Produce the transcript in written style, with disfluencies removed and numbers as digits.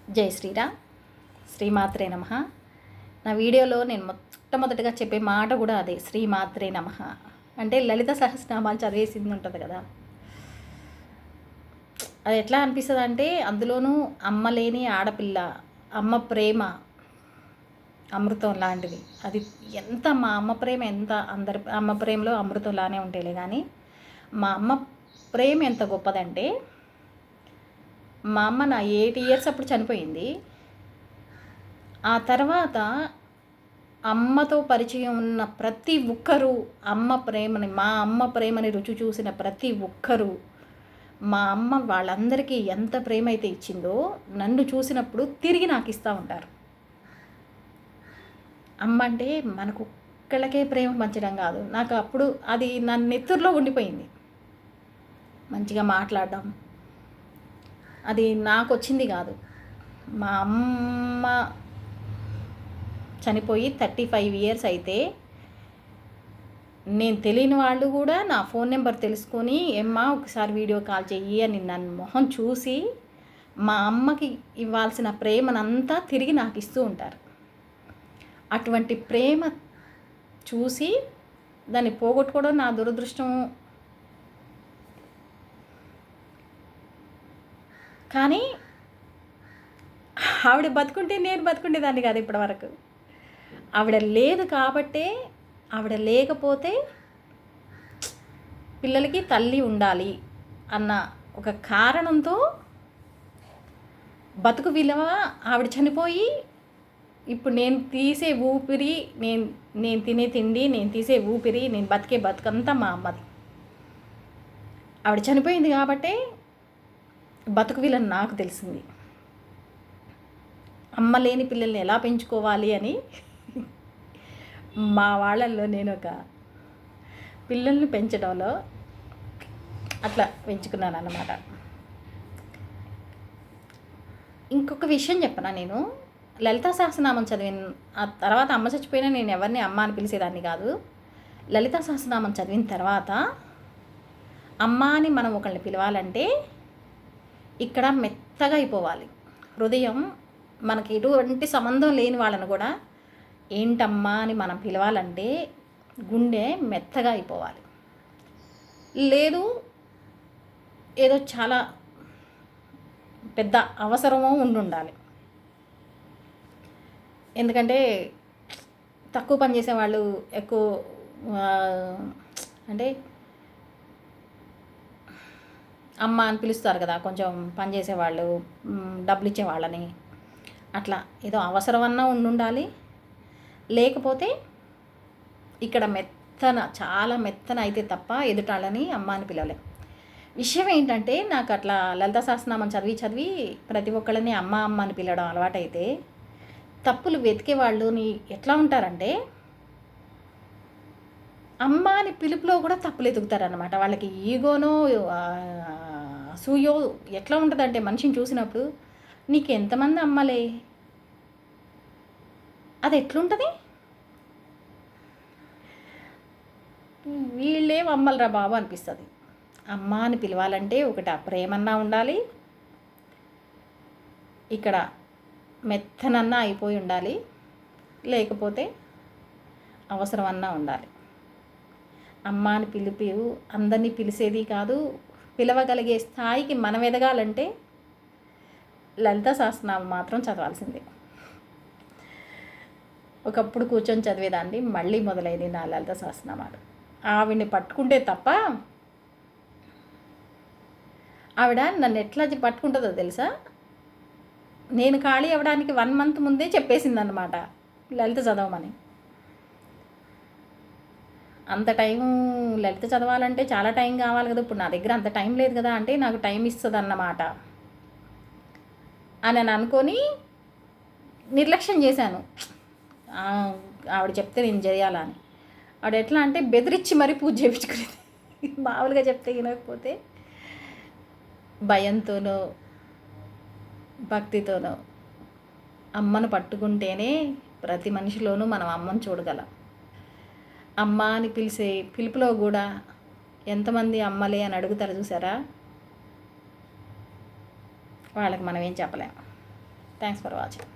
జై శ్రీరామ్. శ్రీమాత్రే నమః. నా వీడియోలో నేను మొట్టమొదటిగా చెప్పే మాట కూడా అదే, శ్రీమాత్రే నమః. అంటే లలిత సహస్రనామాలు చదివేసింది ఉంటుంది కదా, అది ఎట్లా అనిపిస్తుంది అంటే, అందులోనూ అమ్మ లేని ఆడపిల్ల, అమ్మ ప్రేమ అమృతం లాంటిది. అది ఎంత మా అమ్మ ప్రేమ ఎంత అందరి అమ్మ ప్రేమలో అమృతంలానే ఉంటేలే, కానీ మా అమ్మ ప్రేమ ఎంత గొప్పదంటే, మా అమ్మ నా 8 ఇయర్స్ అప్పుడు చనిపోయింది. ఆ తర్వాత అమ్మతో పరిచయం ఉన్న ప్రతి ఒక్కరూ మా అమ్మ ప్రేమని రుచి చూసిన ప్రతి ఒక్కరూ, మా అమ్మ వాళ్ళందరికీ ఎంత ప్రేమ అయితే ఇచ్చిందో, నన్ను చూసినప్పుడు తిరిగి నాకు ఇస్తూ ఉంటారు. అమ్మ అంటే మనకు ఒక్కళ్ళకే ప్రేమ పంచడం కాదు, నాకు అప్పుడు అది నా నెత్తురులో ఉండిపోయింది. మంచిగా మాట్లాడడం అది నాకు వచ్చింది కాదు. మా అమ్మ చనిపోయి 35 ఇయర్స్ అయితే, నేను తెలియని వాళ్ళు కూడా నా ఫోన్ నెంబర్ తెలుసుకొని, ఏమ్మా ఒకసారి వీడియో కాల్ చెయ్యి అని నన్ను మొహం చూసి మా అమ్మకి ఇవ్వాల్సిన ప్రేమనంతా తిరిగి నాకు ఇస్తూ ఉంటారు. అటువంటి ప్రేమ చూసి దాన్ని పోగొట్టుకోవడం నా దురదృష్టం. కానీ ఆవిడ బతుకుంటే నేను బతుకుండేదాన్ని కాదు ఇప్పటివరకు. ఆవిడ లేదు కాబట్టే, ఆవిడ లేకపోతే పిల్లలకి తల్లి ఉండాలి అన్న ఒక కారణంతో బతుకు విలువ ఆవిడ చనిపోయి, ఇప్పుడు నేను తీసే ఊపిరి, నేను తినే తిండి, నేను తీసే ఊపిరి, నేను బతికే బతుకంతా మా అమ్మది. ఆవిడ చనిపోయింది కాబట్టే బతుకు విలువ నాకు తెలిసింది. అమ్మ లేని పిల్లల్ని ఎలా పెంచుకోవాలి అని మా వాళ్ళల్లో నేను ఒక పిల్లల్ని పెంచడంలో అట్లా పెంచుకున్నాను అన్నమాట. ఇంకొక విషయం చెప్పనా, నేను లలితా సహస్రనామం చదివిన ఆ తర్వాత, అమ్మ చచ్చిపోయినా నేను ఎవరిని అమ్మ అని పిలిచేదాన్ని కాదు. లలితా సహస్రనామం చదివిన తర్వాత అమ్మ అని మనం ఒకళ్ళని పిలవాలంటే ఇక్కడ మెత్తగా అయిపోవాలి హృదయం. మనకి ఎటువంటి సంబంధం లేని వాళ్ళని కూడా ఏంటమ్మా అని మనం పిలవాలంటే గుండె మెత్తగా అయిపోవాలి. లేదు ఏదో చాలా పెద్ద అవసరమో ఉండాలి. ఎందుకంటే తక్కువ పని చేసేవాళ్ళు ఎక్కువ అంటే అమ్మ అని పిలుస్తారు కదా, కొంచెం పని చేసేవాళ్ళు, డబ్బులు ఇచ్చేవాళ్ళని. అట్లా ఏదో అవసరం అన్నా ఉండాలి. లేకపోతే ఇక్కడ చాలా మెత్తన అయితే తప్ప ఎదుటాళ్ళని అమ్మ అని పిలవలే. విషయం ఏంటంటే, నాకు అట్లా లలితా సహస్రనామం చదివి ప్రతి ఒక్కళ్ళని అమ్మ అమ్మ అని పిలవడం అలవాటైతే, తప్పులు వెతికే వాళ్ళని ఎట్లా ఉంటారంటే, అమ్మ అని పిలుపులో కూడా తప్పులు ఎదుగుతారనమాట. వాళ్ళకి ఈగోనో అసూయో ఎట్లా ఉంటుందంటే, మనిషిని చూసినప్పుడు నీకు ఎంతమంది అమ్మలే, అది ఎట్లుంటుంది, వీళ్ళేం అమ్మలరా బాబు అనిపిస్తుంది. అమ్మ అని పిలవాలంటే ఒకటి ఆ ప్రేమన్నా ఉండాలి, ఇక్కడ మెత్తనన్నా అయిపోయి ఉండాలి, లేకపోతే అవసరమన్నా ఉండాలి. అమ్మ అని పిలిపి అందరినీ పిలిచేది కాదు. పిలవగలిగే స్థాయికి మనం ఎదగాలంటే లలితా సహస్రనామం మాత్రం చదవాల్సిందే. ఒకప్పుడు కూర్చొని చదివేదాన్ని, మళ్ళీ మొదలైంది నా లలితా సహస్రనామాలు. ఆవిడ్ని పట్టుకుంటే తప్ప, ఆవిడ నన్ను ఎట్లా పట్టుకుంటుందో తెలుసా, నేను ఖాళీ అవ్వడానికి 1 మంత్ ముందే చెప్పేసిందనమాట లలిత చదవమని. అంత టైం లలిత చదవాలంటే చాలా టైం కావాలి కదా, ఇప్పుడు నా దగ్గర అంత టైం లేదు కదా, అంటే నాకు టైం ఇస్తుంది అన్నమాట అని అనుకొని నిర్లక్ష్యం చేశాను. ఆవిడ చెప్తే నేను చేయాలని. ఆవిడ ఎట్లా అంటే బెదిరించి మరీ పూజ చేయించుకునేది. మామూలుగా చెప్తే వినకపోతే భయంతోనో భక్తితోనో అమ్మను పట్టుకుంటేనే ప్రతి మనిషిలోనూ మనం అమ్మను చూడగలం. అమ్మ అని పిలిచే పిలుపులో కూడా ఎంతమంది అమ్మలే అని అడుగుతారు చూసారా, వాళ్ళకి మనం ఏం చెప్పలేం. Thanks for watching.